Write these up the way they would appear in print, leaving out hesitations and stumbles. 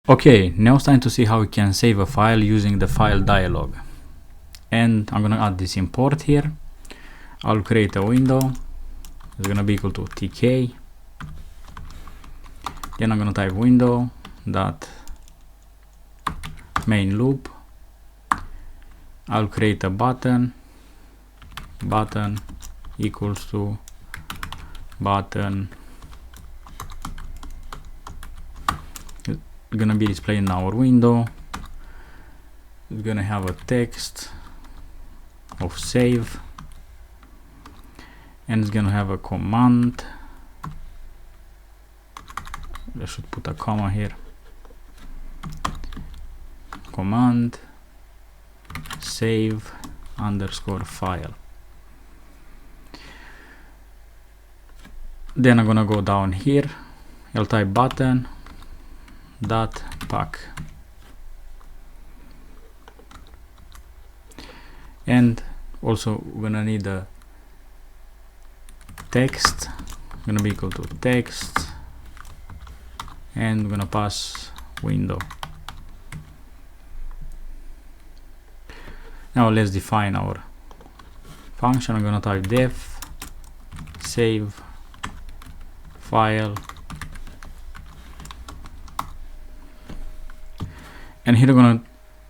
Okay, now it's time to see how we can save a file using the file dialog. And I'm gonna add this import here. I'll create a window. It's gonna be equal to tk. Then I'm gonna type window dot main loop. I'll create a button equals to button. It's gonna be displayed in our window. It's gonna have a text of save, and it's gonna have a command. I should put a comma here. Command save underscore file. Then I'm gonna go down here. I'll type button dot pack, and also we're gonna need a text. Gonna be equal to text, and we're gonna pass window. Now let's define our function. I'm gonna type def save file, and here I'm gonna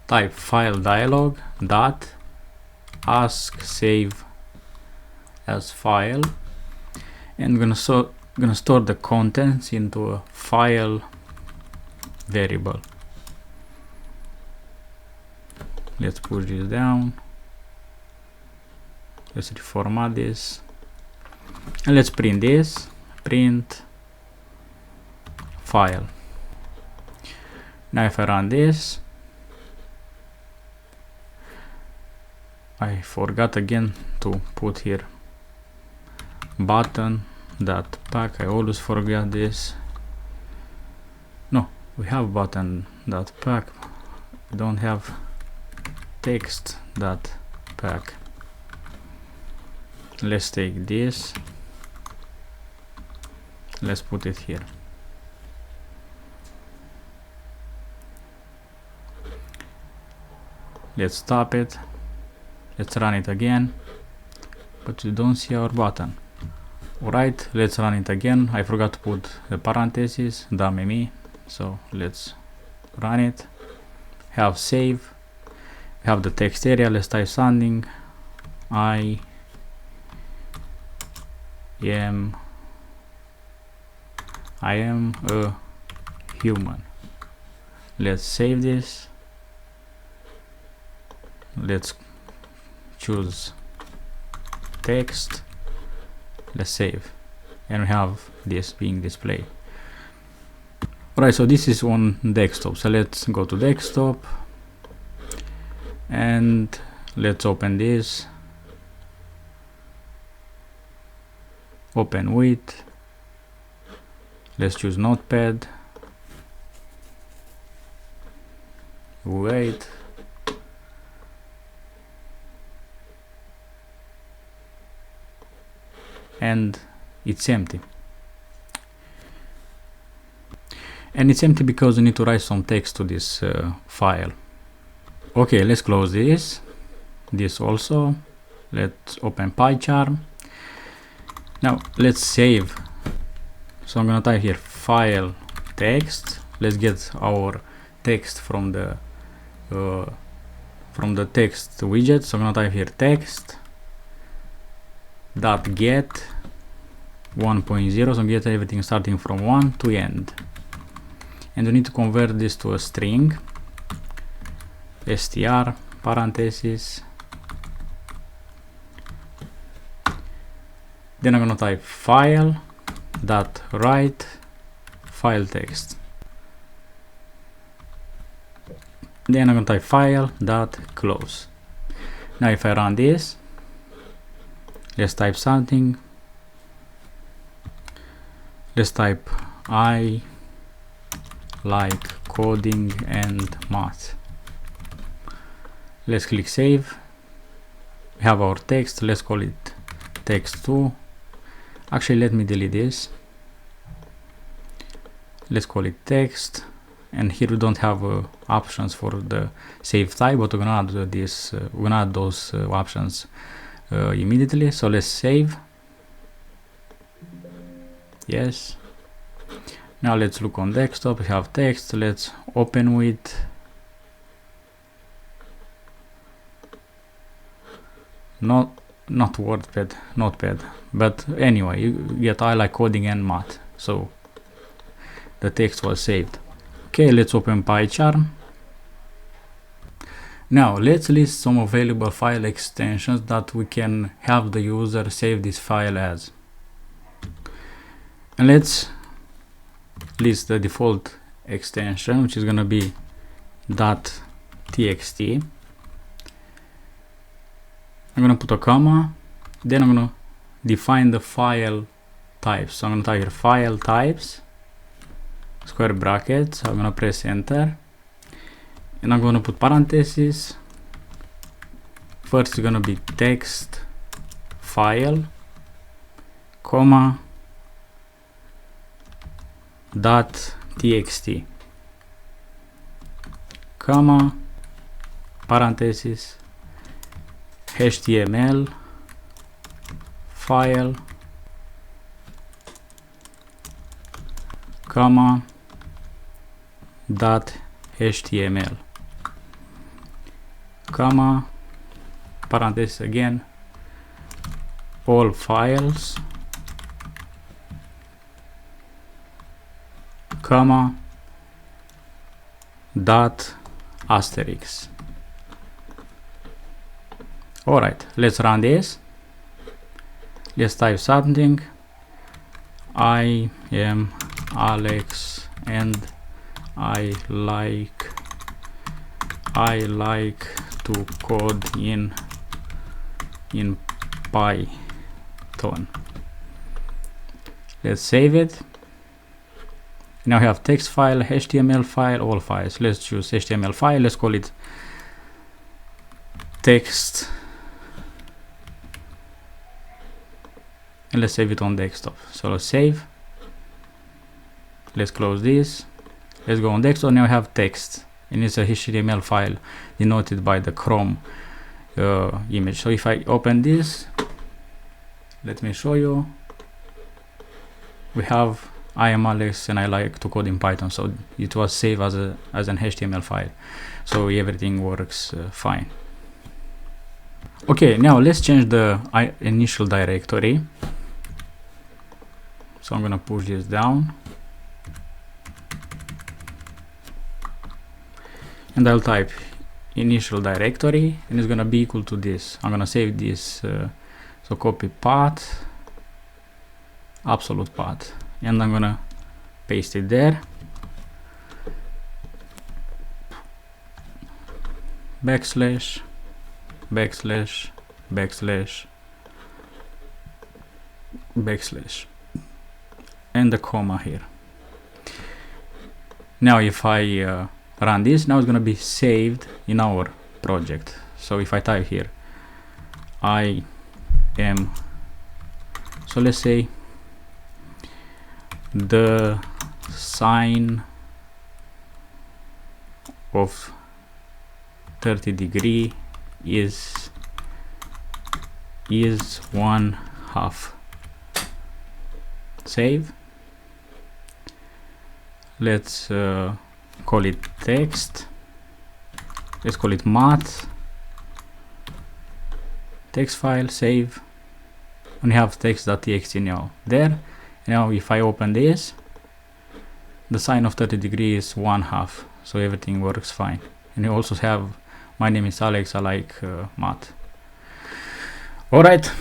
type file dialog dot ask save as file, and gonna store the contents into a file variable. Let's push this down. Let's reformat this, and let's print this. Print file. Now if I run this, I forgot again to put here button dot pack. I always forget this. No, we have button dot pack. We don't have text dot pack. Let's take this. Let's put it here. Let's stop it. Let's run it again, but you don't see our button. Alright, let's run it again. I forgot to put the parentheses, dummy me. So let's run it. Have save. We have the text area. Let's type something. I am a human. Let's save this. Let's choose text. Let's save, and we have this being displayed. Alright, so this is on desktop. So let's go to desktop, and let's open this. Open with. Let's choose notepad. Wait. And it's empty. And it's empty because we need to write some text to this file. Okay, let's close this. This also. Let's open PyCharm. Now let's save. So I'm gonna type here file text. Let's get our text from the text widget. So I'm gonna type here text dot get 1.0. so get everything starting from 1 to end, and we need to convert this to a string. Str parentheses. Then I'm gonna type file dot write file text. Then I'm gonna type file dot close. Now if I run this, let's type something. Let's type I like coding and math. Let's click save. We have our text. Let's call it text2. Actually, let me delete this. Let's call it text, and here we don't have options for the save type, but we're gonna add this. We're gonna add those options immediately. So let's save. Yes. Now let's look on desktop. We have text. Let's open with not WordPad, Notepad, but anyway, you get I like coding and math. So the text was saved. Okay, let's open PyCharm. Now let's list some available file extensions that we can have the user save this file as. And let's list the default extension, which is gonna be .txt. I'm gonna put a comma, then I'm gonna define the file types. So I'm gonna type here file types, square brackets. I'm gonna press enter, and I'm gonna put parentheses. First it's gonna be text file, comma, .txt, comma, parentheses, HTML file, comma, .html, comma, parenthesis again, all files, comma, asterisk. Alright, let's run this. Let's type something. I am Alex and I like to code in Python. Let's save it. Now we have text file, HTML file, all files. Let's choose HTML file. Let's call it text, and let's save it on desktop. So let's save. Let's close this. Let's go on desktop. Now we have text, and it's a HTML file denoted by the Chrome image. So if I open this, let me show you. We have I am Alex and I like to code in Python. So it was saved as an HTML file. So everything works fine. Okay, now let's change the initial directory. So I'm gonna push this down, and I'll type initial directory, and it's gonna be equal to this. I'm gonna save this. So copy path, absolute path, and I'm gonna paste it there. Backslash, backslash, backslash, backslash, and the comma here. Now if I run this, now it's gonna be saved in our project. So if I type here I am, so let's say the sine of 30 degree is 1/2. Save. Let's call it text. Let's call it math. Text file, save, and we have text.txt now there. Now if I open this, the sine of 30 degrees is 1/2, so everything works fine. And you also have my name is Alex, I like math. Alright,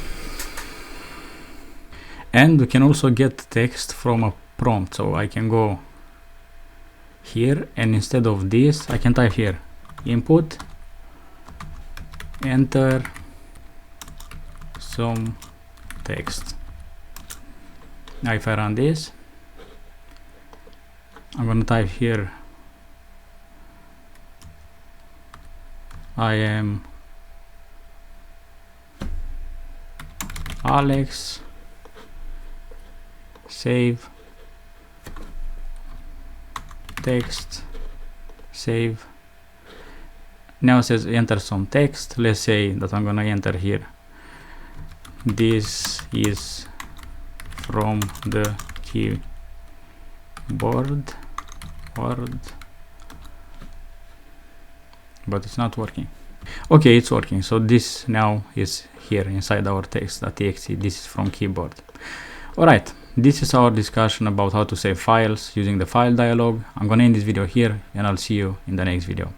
and we can also get text from a prompt. So I can go here, and instead of this I can type here input, enter some text. Now if I run this, I'm gonna type here I am Alex, save, text, save. Now it says enter some text. Let's say that I'm gonna enter here, this is from the keyboard word, but it's not working. Okay, it's working. So this now is here inside our text.txt. This is from keyboard. Alright, this is our discussion about how to save files using the file dialog. I'm gonna end this video here, and I'll see you in the next video.